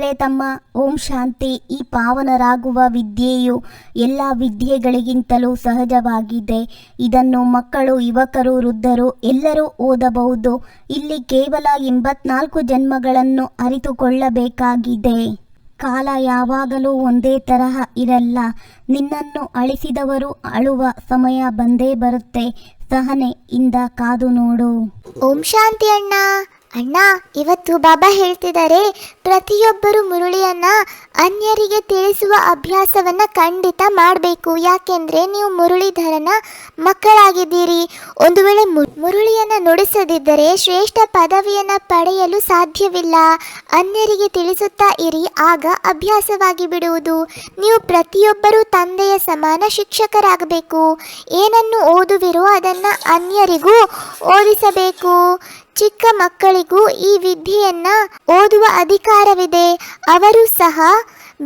ಹೇಳ್ತಿದ್ದಾರೆ ತಮ್ಮ. ಓಂ ಶಾಂತಿ. ಈ ಪಾವನರಾಗುವ ವಿದ್ಯೆಯು ಎಲ್ಲ ವಿದ್ಯೆಗಳಿಗಿಂತಲೂ ಸಹಜವಾಗಿದೆ. ಇದನ್ನು ಮಕ್ಕಳು, ಯುವಕರು, ವೃದ್ಧರು ಎಲ್ಲರೂ ಓದಬಹುದು. ಇಲ್ಲಿ ಕೇವಲ 84 ಜನ್ಮಗಳನ್ನು ಅರಿತುಕೊಳ್ಳಬೇಕಾಗಿದೆ. ಕಾಲ ಯಾವಾಗಲೂ ಒಂದೇ ತರಹ ಇರಲ್ಲ. ನಿನ್ನನ್ನು ಅಳಿಸಿದವರು ಅಳುವ ಸಮಯ ಬಂದೇ ಬರುತ್ತೆ. ಸಹನೆಯಿಂದ ಕಾದು ನೋಡು. ಓಂ ಶಾಂತಿ ಅಣ್ಣ. ಅಣ್ಣ, ಇವತ್ತು ಬಾಬಾ ಹೇಳ್ತಿದ್ದಾರೆ, ಪ್ರತಿಯೊಬ್ಬರು ಮುರುಳಿಯನ್ನ ಅನ್ಯರಿಗೆ ತಿಳಿಸುವ ಅಭ್ಯಾಸವನ್ನ ಖಂಡಿತ ಮಾಡಬೇಕು. ಯಾಕೆಂದ್ರೆ ನೀವು ಮುರುಳಿಧರನ ಮಕ್ಕಳಾಗಿದ್ದೀರಿ. ಒಂದು ವೇಳೆ ಮುರುಳಿಯನ್ನ ನುಡಿಸದಿದ್ದರೆ ಶ್ರೇಷ್ಠ ಪದವಿಯನ್ನ ಪಡೆಯಲು ಸಾಧ್ಯವಿಲ್ಲ. ಅನ್ಯರಿಗೆ ತಿಳಿಸುತ್ತಾ ಇರಿ, ಆಗ ಅಭ್ಯಾಸವಾಗಿ ಬಿಡುವುದು. ನೀವು ಪ್ರತಿಯೊಬ್ಬರೂ ತಂದೆಯ ಸಮಾನ ಶಿಕ್ಷಕರಾಗಬೇಕು. ಏನನ್ನು ಓದುವಿರೋ ಅದನ್ನ ಅನ್ಯರಿಗೂ ಓದಿಸಬೇಕು. ಚಿಕ್ಕ ಮಕ್ಕಳಿಗೂ ಈ ವಿದ್ಯೆಯನ್ನ ಓದುವ ಅಧಿಕಾರವಿದೆ. ಅವರು ಸಹ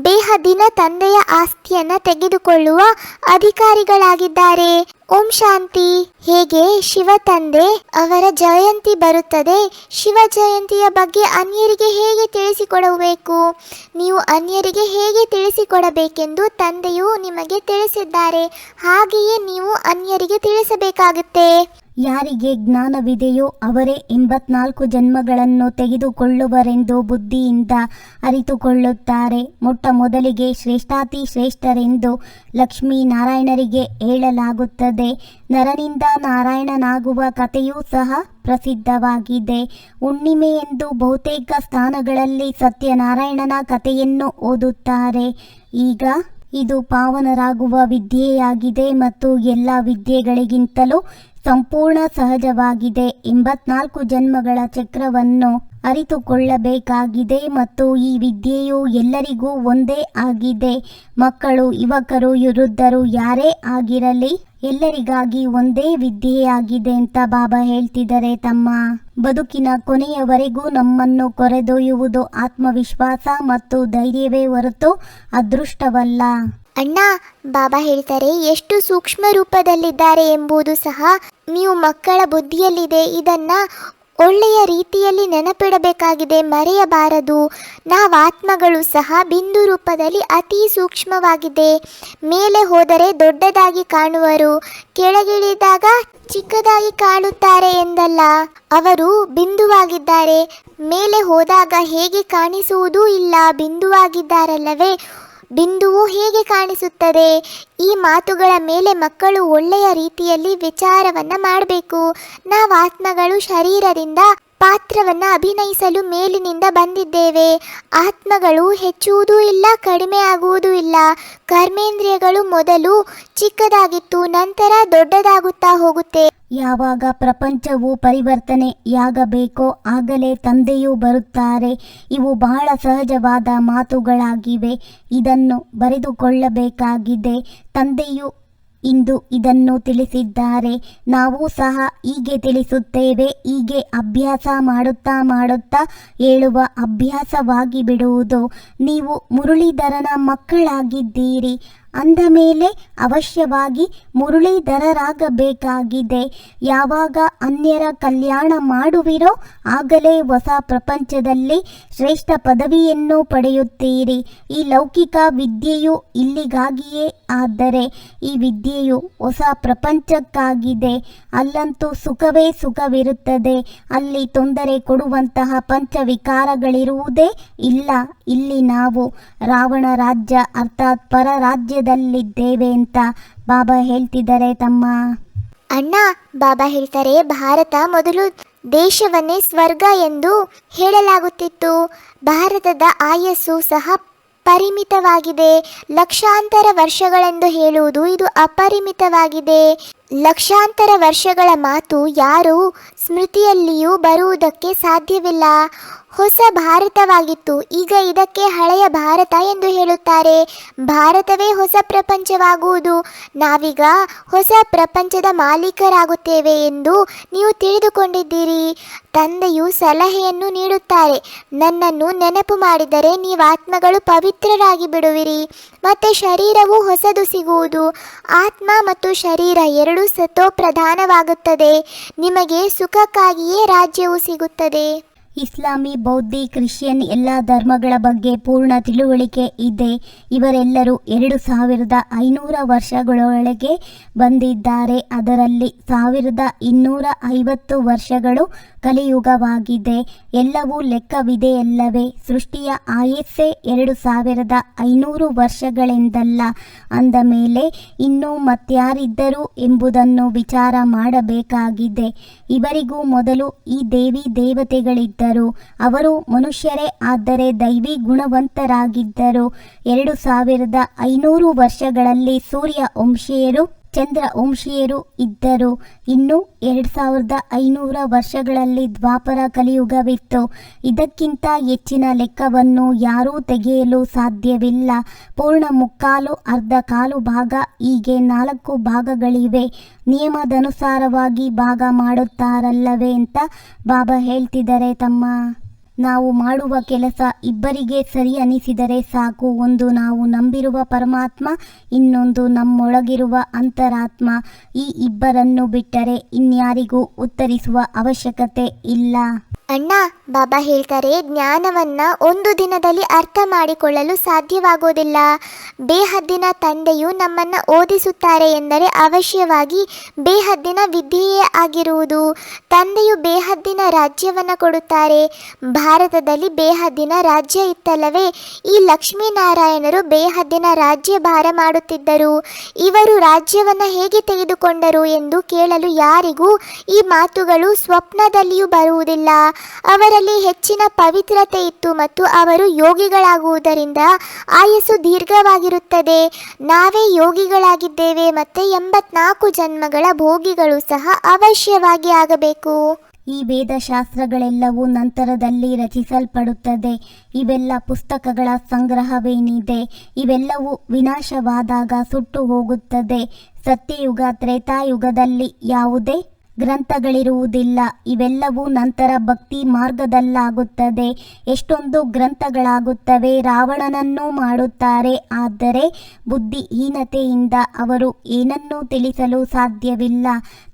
ಬೇಹದ್ದಿನ ತಂದೆಯ ಆಸ್ತಿಯನ್ನ ತೆಗೆದುಕೊಳ್ಳುವ ಅಧಿಕಾರಿಗಳಾಗಿದ್ದಾರೆ. ಓಂ ಶಾಂತಿ. ಹೇಗೆ ಶಿವ ತಂದೆ ಅವರ ಜಯಂತಿ ಬರುತ್ತದೆ, ಶಿವ ಜಯಂತಿಯ ಬಗ್ಗೆ ಅನ್ಯರಿಗೆ ಹೇಗೆ ತಿಳಿಸಿಕೊಡಬೇಕು, ನೀವು ಅನ್ಯರಿಗೆ ಹೇಗೆ ತಿಳಿಸಿಕೊಡಬೇಕೆಂದು ತಂದೆಯು ನಿಮಗೆ ತಿಳಿಸಿದ್ದಾರೆ. ಹಾಗೆಯೇ ನೀವು ಅನ್ಯರಿಗೆ ತಿಳಿಸಬೇಕಾಗುತ್ತೆ. ಯಾರಿಗೆ ಜ್ಞಾನವಿದೆಯೋ ಅವರೇ 84 ಜನ್ಮಗಳನ್ನು ತೆಗೆದುಕೊಳ್ಳುವರೆಂದು ಬುದ್ಧಿಯಿಂದ ಅರಿತುಕೊಳ್ಳುತ್ತಾರೆ. ಮೊಟ್ಟ ಮೊದಲಿಗೆ ಶ್ರೇಷ್ಠಾತಿ ಶ್ರೇಷ್ಠರೆಂದು ಲಕ್ಷ್ಮೀನಾರಾಯಣರಿಗೆ ಹೇಳಲಾಗುತ್ತದೆ. ನರನಿಂದ ನಾರಾಯಣನಾಗುವ ಕಥೆಯೂ ಸಹ ಪ್ರಸಿದ್ಧವಾಗಿದೆ. ಹುಣ್ಣಿಮೆಯೆಂದು ಬಹುತೇಕ ಸ್ಥಾನಗಳಲ್ಲಿ ಸತ್ಯನಾರಾಯಣನ ಕಥೆಯನ್ನು ಓದುತ್ತಾರೆ. ಈಗ ಇದು ಪಾವನರಾಗುವ ವಿದ್ಯೆಯಾಗಿದೆ ಮತ್ತು ಎಲ್ಲ ವಿದ್ಯೆಗಳಿಗಿಂತಲೂ ಸಂಪೂರ್ಣ ಸಹಜವಾಗಿದೆ. 84 ಜನ್ಮಗಳ ಚಕ್ರವನ್ನು ಅರಿತುಕೊಳ್ಳಬೇಕಾಗಿದೆ ಮತ್ತು ಈ ವಿದ್ಯೆಯು ಎಲ್ಲರಿಗೂ ಒಂದೇ ಆಗಿದೆ. ಮಕ್ಕಳು, ಯುವಕರು, ವೃದ್ಧರು ಯಾರೇ ಆಗಿರಲಿ ಎಲ್ಲರಿಗಾಗಿ ಒಂದೇ ವಿದ್ಯೆಯಾಗಿದೆ ಅಂತ ಬಾಬಾ ಹೇಳ್ತಿದ್ದಾರೆ ತಮ್ಮ. ಬದುಕಿನ ಕೊನೆಯವರೆಗೂ ನಮ್ಮನ್ನು ಕೊರೆದೊಯ್ಯುವುದು ಆತ್ಮವಿಶ್ವಾಸ ಮತ್ತು ಧೈರ್ಯವೇ ಹೊರತು ಅದೃಷ್ಟವಲ್ಲ. ಅಣ್ಣ, ಬಾಬಾ ಹೇಳ್ತಾರೆ, ಎಷ್ಟು ಸೂಕ್ಷ್ಮ ರೂಪದಲ್ಲಿದ್ದಾರೆ ಎಂಬುದು ಸಹ ನೀವು ಮಕ್ಕಳ ಬುದ್ಧಿಯಲ್ಲಿದೆ. ಇದನ್ನ ಒಳ್ಳೆಯ ರೀತಿಯಲ್ಲಿ ನೆನಪಿಡಬೇಕಾಗಿದೆ, ಮರೆಯಬಾರದು. ನಾವಾತ್ಮಗಳು ಸಹ ಬಿಂದು ರೂಪದಲ್ಲಿ ಅತಿ ಸೂಕ್ಷ್ಮವಾಗಿದೆ. ಮೇಲೆ ಹೋದರೆ ದೊಡ್ಡದಾಗಿ ಕಾಣುವರು, ಕೆಳಗಿಳಿದಾಗ ಚಿಕ್ಕದಾಗಿ ಕಾಣುತ್ತಾರೆ ಎಂದಲ್ಲ. ಅವರು ಬಿಂದುವಾಗಿದ್ದಾರೆ. ಮೇಲೆ ಹೋದಾಗ ಹೇಗೆ ಕಾಣಿಸುವುದೂ ಇಲ್ಲ, ಬಿಂದುವಾಗಿದ್ದಾರಲ್ಲವೇ, ಬಿಂದುವು ಹೇಗೆ ಕಾಣಿಸುತ್ತದೆ? ಈ ಮಾತುಗಳ ಮೇಲೆ ಮಕ್ಕಳು ಒಳ್ಳೆಯ ರೀತಿಯಲ್ಲಿ ವಿಚಾರವನ್ನು ಮಾಡಬೇಕು. ನಾವು ಆತ್ಮಗಳು ಶರೀರದಿಂದ ಪಾತ್ರವನ್ನು ಅಭಿನಯಿಸಲು ಮೇಲಿನಿಂದ ಬಂದಿದ್ದೇವೆ. ಆತ್ಮಗಳು ಹೆಚ್ಚುವುದೂ ಇಲ್ಲ, ಕಡಿಮೆ ಆಗುವುದೂ ಇಲ್ಲ. ಕರ್ಮೇಂದ್ರಿಯಗಳು ಮೊದಲು ಚಿಕ್ಕದಾಗಿತ್ತು, ನಂತರ ದೊಡ್ಡದಾಗುತ್ತಾ ಹೋಗುತ್ತೆ. ಯಾವಾಗ ಪ್ರಪಂಚವು ಪರಿವರ್ತನೆಯಾಗಬೇಕೋ ಆಗಲೇ ತಂದೆಯೂ ಬರುತ್ತಾರೆ. ಇವು ಬಹಳ ಸಹಜವಾದ ಮಾತುಗಳಾಗಿವೆ. ಇದನ್ನು ಬರೆದುಕೊಳ್ಳಬೇಕಾಗಿದೆ. ತಂದೆಯು ಇಂದು ಇದನ್ನು ತಿಳಿಸಿದ್ದಾರೆ. ನಾವು ಸಹ ಹೀಗೆ ತಿಳಿಸುತ್ತೇವೆ. ಹೀಗೆ ಅಭ್ಯಾಸ ಮಾಡುತ್ತಾ ಮಾಡುತ್ತಾ ಹೇಳುವ ಅಭ್ಯಾಸವಾಗಿ ಬಿಡುವುದು. ನೀವು ಮುರಳೀಧರನ ಮಕ್ಕಳಾಗಿದ್ದೀರಿ ಅಂದ ಮೇಲೆ ಅವಶ್ಯವಾಗಿ ಮುರಳೀಧರರಾಗಬೇಕಾಗಿದೆ. ಯಾವಾಗ ಅನ್ಯರ ಕಲ್ಯಾಣ ಮಾಡುವಿರೋ ಆಗಲೇ ಹೊಸ ಪ್ರಪಂಚದಲ್ಲಿ ಶ್ರೇಷ್ಠ ಪದವಿಯನ್ನು ಪಡೆಯುತ್ತೀರಿ. ಈ ಲೌಕಿಕ ವಿದ್ಯೆಯು ಇಲ್ಲಿಗಾಗಿಯೇ. ಆದರೆ ಈ ವಿದ್ಯೆಯು ಹೊಸ ಪ್ರಪಂಚಕ್ಕಾಗಿದೆ. ಅಲ್ಲಂತೂ ಸುಖವೇ ಸುಖವಿರುತ್ತದೆ. ಅಲ್ಲಿ ತೊಂದರೆ ಕೊಡುವಂತಹ ಪಂಚವಿಕಾರಗಳಿರುವುದೇ ಇಲ್ಲ. ಇಲ್ಲಿ ನಾವು ರಾವಣ ರಾಜ್ಯ ಅರ್ಥಾತ್ ಪರ ರಾಜ್ಯದಲ್ಲಿದ್ದೇವೆ ಅಂತ ಬಾಬಾ ಹೇಳ್ತಿದ್ದಾರೆ ತಮ್ಮ. ಅಣ್ಣ, ಬಾಬಾ ಹೇಳ್ತಾರೆ, ಭಾರತ ಮೊದಲು ದೇಶವನ್ನೇ ಸ್ವರ್ಗ ಎಂದು ಹೇಳಲಾಗುತ್ತಿತ್ತು. ಭಾರತದ ಆಯಸ್ಸು ಸಹ ಪರಿಮಿತವಾಗಿದೆ. ಲಕ್ಷಾಂತರ ವರ್ಷಗಳೆಂದು ಹೇಳುವುದು ಇದು ಅಪರಿಮಿತವಾಗಿದೆ. ಲಕ್ಷಾಂತರ ವರ್ಷಗಳ ಮಾತು ಯಾರೂ ಸ್ಮೃತಿಯಲ್ಲಿಯೂ ಬರುವುದಕ್ಕೆ ಸಾಧ್ಯವಿಲ್ಲ. ಹೊಸ ಭಾರತವಾಗಿತ್ತು, ಈಗ ಇದಕ್ಕೆ ಹಳೆಯ ಭಾರತ ಎಂದು ಹೇಳುತ್ತಾರೆ. ಭಾರತವೇ ಹೊಸ ಪ್ರಪಂಚವಾಗುವುದು. ನಾವೀಗ ಹೊಸ ಪ್ರಪಂಚದ ಮಾಲೀಕರಾಗುತ್ತೇವೆ ಎಂದು ನೀವು ತಿಳಿದುಕೊಂಡಿದ್ದೀರಿ. ತಂದೆಯು ಸಲಹೆಯನ್ನು ನೀಡುತ್ತಾರೆ, ನನ್ನನ್ನು ನೆನಪು ಮಾಡಿದರೆ ನೀವು ಆತ್ಮಗಳು ಪವಿತ್ರರಾಗಿ ಬಿಡುವಿರಿ. ಮತ್ತೆ ಶರೀರವು ಹೊಸದು ಸಿಗುವುದು. ಆತ್ಮ ಮತ್ತು ಶರೀರ ಎರಡೂ ಸತೋ ಪ್ರಧಾನವಾಗುತ್ತದೆ. ನಿಮಗೆ ಸುಖಕ್ಕಾಗಿಯೇ ರಾಜ್ಯವು ಸಿಗುತ್ತದೆ. ಇಸ್ಲಾಮಿ, ಬೌದ್ಧಿ, ಕ್ರಿಶ್ಚಿಯನ್ ಎಲ್ಲ ಧರ್ಮಗಳ ಬಗ್ಗೆ ಪೂರ್ಣ ತಿಳುವಳಿಕೆ ಇದೆ. ಇವರೆಲ್ಲರೂ 2500 ವರ್ಷಗಳೊಳಗೆ ಬಂದಿದ್ದಾರೆ. ಅದರಲ್ಲಿ 1250 ವರ್ಷಗಳು ಕಲಿಯುಗವಾಗಿದೆ. ಎಲ್ಲವೂ ಲೆಕ್ಕವಿದೆಯಲ್ಲವೇ? ಸೃಷ್ಟಿಯ ಆಯಸ್ಸೇ 2500 ವರ್ಷಗಳೆಂದಲ್ಲ. ಅಂದ ಮೇಲೆ ಇನ್ನೂ ಮತ್ಯಾರಿದ್ದರು ಎಂಬುದನ್ನು ವಿಚಾರ ಮಾಡಬೇಕಾಗಿದೆ. ಇವರಿಗೂ ಮೊದಲು ಈ ದೇವಿ ದೇವತೆಗಳಿದ್ದರು. ಅವರು ಮನುಷ್ಯರೇ, ಆದರೆ ದೈವಿ ಗುಣವಂತರಾಗಿದ್ದರು. 2500 ವರ್ಷಗಳಲ್ಲಿ ಸೂರ್ಯ ವಂಶೀಯರು, ಚಂದ್ರ ವಂಶೀಯರು ಇದ್ದರು. ಇನ್ನು 2500 ವರ್ಷಗಳಲ್ಲಿ ದ್ವಾಪರ ಕಲಿಯುಗವಿತ್ತು. ಇದಕ್ಕಿಂತ ಹೆಚ್ಚಿನ ಲೆಕ್ಕವನ್ನು ಯಾರೂ ತೆಗೆಯಲು ಸಾಧ್ಯವಿಲ್ಲ. ಪೂರ್ಣ ಮುಕ್ಕಾಲು, ಅರ್ಧ ಕಾಲು ಭಾಗ, ಹೀಗೆ 4 ಭಾಗಗಳಿವೆ. ನಿಯಮದನುಸಾರವಾಗಿ ಭಾಗ ಮಾಡುತ್ತಾರಲ್ಲವೇ ಅಂತ ಬಾಬಾ ಹೇಳ್ತಿದ್ದಾರೆ ತಮ್ಮ. ನಾವು ಮಾಡುವ ಕೆಲಸ ಇಬ್ಬರಿಗೆ ಸರಿ ಅನಿಸಿದರೆ ಸಾಕು. ಒಂದು ನಾವು ನಂಬಿರುವ ಪರಮಾತ್ಮ, ಇನ್ನೊಂದು ನಮ್ಮೊಳಗಿರುವ ಅಂತರಾತ್ಮ. ಈ ಇಬ್ಬರನ್ನು ಬಿಟ್ಟರೆ ಇನ್ಯಾರಿಗೂ ಉತ್ತರಿಸುವ ಅವಶ್ಯಕತೆ ಇಲ್ಲ. ಅಣ್ಣ, ಬಾಬಾ ಹೇಳ್ತಾರೆ, ಜ್ಞಾನವನ್ನ ಒಂದು ದಿನದಲ್ಲಿ ಅರ್ಥ ಮಾಡಿಕೊಳ್ಳಲು ಸಾಧ್ಯವಾಗೋದಿಲ್ಲ. ಬೇಹದ್ದಿನ ತಂದೆಯು ನಮ್ಮನ್ನು ಓದಿಸುತ್ತಾರೆ ಎಂದರೆ ಅವಶ್ಯವಾಗಿ ಬೇಹದ್ದಿನ ವಿದ್ಯೆಯೇ ಆಗಿರುವುದು. ತಂದೆಯು ಬೇಹದ್ದಿನ ರಾಜ್ಯವನ್ನು ಕೊಡುತ್ತಾರೆ. ಭಾರತದಲ್ಲಿ ಬೇಹದ್ದಿನ ರಾಜ್ಯ ಇತ್ತಲ್ಲವೇ? ಈ ಲಕ್ಷ್ಮೀನಾರಾಯಣರು ಬೇಹದ್ದಿನ ರಾಜ್ಯಭಾರ ಮಾಡುತ್ತಿದ್ದರು. ಇವರು ರಾಜ್ಯವನ್ನು ಹೇಗೆ ತೆಗೆದುಕೊಂಡರು ಎಂದು ಕೇಳಲು ಯಾರಿಗೂ ಈ ಮಾತುಗಳು ಸ್ವಪ್ನದಲ್ಲಿಯೂ ಬರುವುದಿಲ್ಲ. ಅವರಲ್ಲಿ ಹೆಚ್ಚಿನ ಪವಿತ್ರತೆ ಇತ್ತು ಮತ್ತು ಅವರು ಯೋಗಿಗಳಾಗುವುದರಿಂದ ಆಯಸ್ಸು ದೀರ್ಘವಾಗಿರುತ್ತದೆ. ನಾವೇ ಯೋಗಿಗಳಾಗಿದ್ದೇವೆ ಮತ್ತು 84 ಜನ್ಮಗಳ ಭೋಗಿಗಳು ಸಹ ಅವಶ್ಯವಾಗಿ ಆಗಬೇಕು. ಈ ವೇದಶಾಸ್ತ್ರಗಳೆಲ್ಲವೂ ನಂತರದಲ್ಲಿ ರಚಿಸಲ್ಪಡುತ್ತದೆ. ಇವೆಲ್ಲ ಪುಸ್ತಕಗಳ ಸಂಗ್ರಹವೇನಿದೆ, ಇವೆಲ್ಲವೂ ವಿನಾಶವಾದಾಗ ಸುಟ್ಟು ಹೋಗುತ್ತದೆ. ಸತ್ಯಯುಗ, ತ್ರೇತಾಯುಗದಲ್ಲಿ ಯಾವುದೇ ಗ್ರಂಥಗಳಿರುವುದಿಲ್ಲ. ಇವೆಲ್ಲವೂ ನಂತರ ಭಕ್ತಿ ಮಾರ್ಗದಲ್ಲಾಗುತ್ತದೆ. ಎಷ್ಟೊಂದು ಗ್ರಂಥಗಳಾಗುತ್ತವೆ. ರಾವಣನನ್ನೂ ಮಾಡುತ್ತಾರೆ. ಆದರೆ ಬುದ್ಧಿಹೀನತೆಯಿಂದ ಅವರು ಏನನ್ನೂ ತಿಳಿಸಲು ಸಾಧ್ಯವಿಲ್ಲ.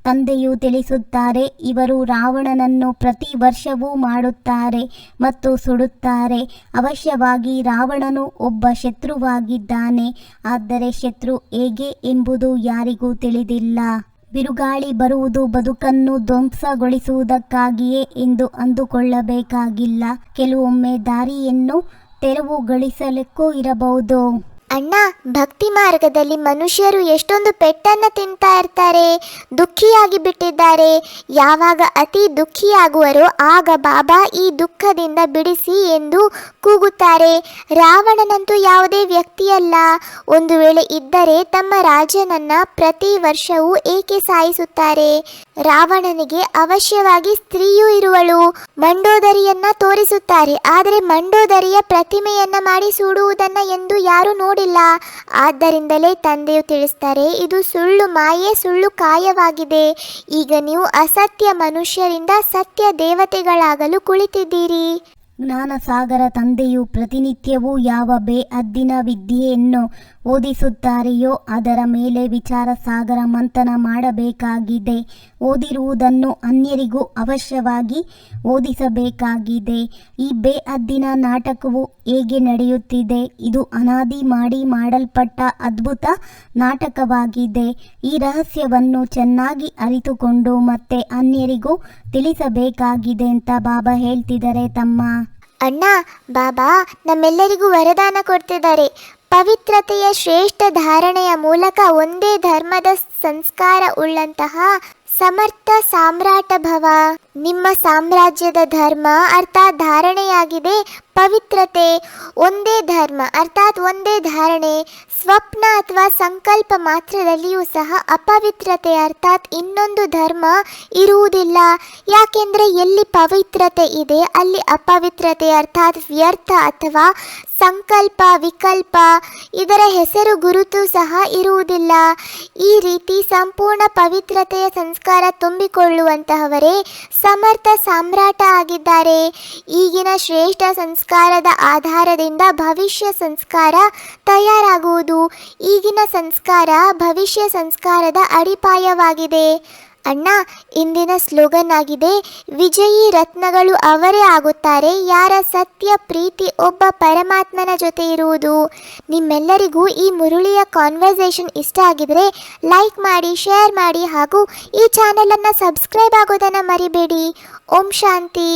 ತಂದೆಯು ತಿಳಿಸುತ್ತಾರೆ, ಇವರು ರಾವಣನನ್ನು ಪ್ರತಿ ವರ್ಷವೂ ಮಾಡುತ್ತಾರೆ ಮತ್ತು ಸುಡುತ್ತಾರೆ. ಅವಶ್ಯವಾಗಿ ರಾವಣನು ಒಬ್ಬ ಶತ್ರುವಾಗಿದ್ದಾನೆ. ಆದರೆ ಶತ್ರು ಹೇಗೆ ಎಂಬುದು ಯಾರಿಗೂ ತಿಳಿದಿಲ್ಲ. ಬಿರುಗಾಳಿ ಬರುವುದು ಬದುಕನ್ನು ಧ್ವಂಸಗೊಳಿಸುವುದಕ್ಕಾಗಿಯೇ ಎಂದು ಅಂದುಕೊಳ್ಳಬೇಕಾಗಿಲ್ಲ. ಕೆಲವೊಮ್ಮೆ ದಾರಿಯನ್ನು ತೆರವುಗೊಳಿಸಲಿಕ್ಕೂ ಇರಬಹುದು. ಅಣ್ಣ, ಭಕ್ತಿ ಮಾರ್ಗದಲ್ಲಿ ಮನುಷ್ಯರು ಎಷ್ಟೊಂದು ಪೆಟ್ಟನ್ನು ತಿಂತಾ ಇರ್ತಾರೆ, ದುಃಖಿಯಾಗಿ ಬಿಟ್ಟಿದ್ದಾರೆ. ಯಾವಾಗ ಅತಿ ದುಃಖಿಯಾಗುವರೋ ಆಗ ಬಾಬಾ ಈ ದುಃಖದಿಂದ ಬಿಡಿಸಿ ಎಂದು ಕೂಗುತ್ತಾರೆ. ರಾವಣನಂತೂ ಯಾವುದೇ ವ್ಯಕ್ತಿಯಲ್ಲ. ಒಂದು ವೇಳೆ ಇದ್ದರೆ ತಮ್ಮ ರಾಜನನ್ನ ಪ್ರತಿ ವರ್ಷವೂ ಏಕೆ ಸಾಯಿಸುತ್ತಾರೆ? ರಾವಣನಿಗೆ ಅವಶ್ಯವಾಗಿ ಸ್ತ್ರೀಯೂ ಇರುವಳು. ಮಂಡೋದರಿಯನ್ನ ತೋರಿಸುತ್ತಾರೆ, ಆದರೆ ಮಂಡೋದರಿಯ ಪ್ರತಿಮೆಯನ್ನ ಮಾಡಿ ಸುಡುವುದನ್ನ ಎಂದು ಯಾರು ನೋಡಿಲ್ಲ. ಆದ್ದರಿಂದಲೇ ತಂದೆಯು ತಿಳಿಸ್ತಾರೆ, ಇದು ಸುಳ್ಳು ಮಾಯೆ, ಸುಳ್ಳು ಕಾಯವಾಗಿದೆ. ಈಗ ನೀವು ಅಸತ್ಯ ಮನುಷ್ಯರಿಂದ ಸತ್ಯ ದೇವತೆಗಳಾಗಲು ಕುಳಿತಿದ್ದೀರಿ. ಜ್ಞಾನಸಾಗರ ತಂದೆಯು ಪ್ರತಿನಿತ್ಯವೂ ಯಾವ ಬೇಅದ್ದಿನ ವಿದ್ಯೆಯನ್ನು ಓದಿಸುತ್ತಾರೆಯೋ ಅದರ ಮೇಲೆ ವಿಚಾರ ಸಾಗರ ಮಂಥನ ಮಾಡಬೇಕಾಗಿದೆ. ಓದಿರುವುದನ್ನು ಅನ್ಯರಿಗೂ ಅವಶ್ಯವಾಗಿ ಓದಿಸಬೇಕಾಗಿದೆ. ಈ ಬೇಅದ್ದಿನ ನಾಟಕವು ಹೇಗೆ ನಡೆಯುತ್ತಿದೆ? ಇದು ಅನಾದಿ ಮಾಡಿ ಮಾಡಲ್ಪಟ್ಟ ಅದ್ಭುತ ನಾಟಕವಾಗಿದೆ. ಈ ರಹಸ್ಯವನ್ನು ಚೆನ್ನಾಗಿ ಅರಿತುಕೊಂಡು ಮತ್ತೆ ಅನ್ಯರಿಗೂ ತಿಳಿಸಬೇಕಾಗಿದೆ ಅಂತ ಬಾಬಾ ಹೇಳ್ತಿದ್ದಾರೆ ತಮ್ಮ. ಅಣ್ಣ, ಬಾಬಾ ನಮ್ಮೆಲ್ಲರಿಗೂ ವರದಾನ ಕೊಡ್ತಿದ್ದಾರೆ. ಪವಿತ್ರತೆಯ ಶ್ರೇಷ್ಠ ಧಾರಣೆಯ ಮೂಲಕ ಒಂದೇ ಧರ್ಮದ ಸಂಸ್ಕಾರ ಉಳ್ಳಂತಹ ಸಮರ್ಥ ಸಾಮ್ರಾಟ ಭವ. ನಿಮ್ಮ ಸಾಮ್ರಾಜ್ಯದ ಧರ್ಮ ಅರ್ಥಾತ್ ಧಾರಣೆಯಾಗಿದೆ ಪವಿತ್ರತೆ. ಒಂದೇ ಧರ್ಮ ಅರ್ಥಾತ್ ಒಂದೇ ಧಾರಣೆ. ಸ್ವಪ್ನ ಅಥವಾ ಸಂಕಲ್ಪ ಮಾತ್ರದಲ್ಲಿಯೂ ಸಹ ಅಪವಿತ್ರತೆ ಅರ್ಥಾತ್ ಇನ್ನೊಂದು ಧರ್ಮ ಇರುವುದಿಲ್ಲ. ಯಾಕೆಂದರೆ ಎಲ್ಲಿ ಪವಿತ್ರತೆ ಇದೆ ಅಲ್ಲಿ ಅಪವಿತ್ರತೆ ಅರ್ಥಾತ್ ವ್ಯರ್ಥ ಅಥವಾ ಸಂಕಲ್ಪ, ವಿಕಲ್ಪ ಇದರ ಹೆಸರು ಗುರುತು ಸಹ ಇರುವುದಿಲ್ಲ. ಈ ರೀತಿ ಸಂಪೂರ್ಣ ಪವಿತ್ರತೆಯ ಸಂಸ್ಕಾರ ತುಂಬಿಕೊಳ್ಳುವಂತಹವರೇ ಸಮರ್ಥ ಸಾಮ್ರಾಟ ಆಗಿದ್ದಾರೆ. ಈಗಿನ ಶ್ರೇಷ್ಠ ಸಂಸ್ಕಾರದ ಆಧಾರದಿಂದ ಭವಿಷ್ಯ ಸಂಸ್ಕಾರ ತಯಾರಾಗುವುದು. ಈಗಿನ ಸಂಸ್ಕಾರ ಭವಿಷ್ಯ ಸಂಸ್ಕಾರದ ಅಡಿಪಾಯವಾಗಿದೆ. ಅಣ್ಣ, ಇಂದಿನ ಸ್ಲೋಗನ್ ಆಗಿದೆ, ವಿಜಯಿ ರತ್ನಗಳು ಅವರೇ ಆಗುತ್ತಾರೆ ಯಾರ ಸತ್ಯ ಪ್ರೀತಿ ಒಬ್ಬ ಪರಮಾತ್ಮನ ಜೊತೆ ಇರುವುದು. ನಿಮ್ಮೆಲ್ಲರಿಗೂ ಈ ಮುರುಳಿಯ ಕಾನ್ವರ್ಸೇಷನ್ ಇಷ್ಟ ಆಗಿದರೆ ಲೈಕ್ ಮಾಡಿ, ಶೇರ್ ಮಾಡಿ ಹಾಗೂ ಈ ಚಾನೆಲನ್ನು ಸಬ್ಸ್ಕ್ರೈಬ್ ಆಗೋದನ್ನು ಮರಿಬೇಡಿ. ಓಂ ಶಾಂತಿ.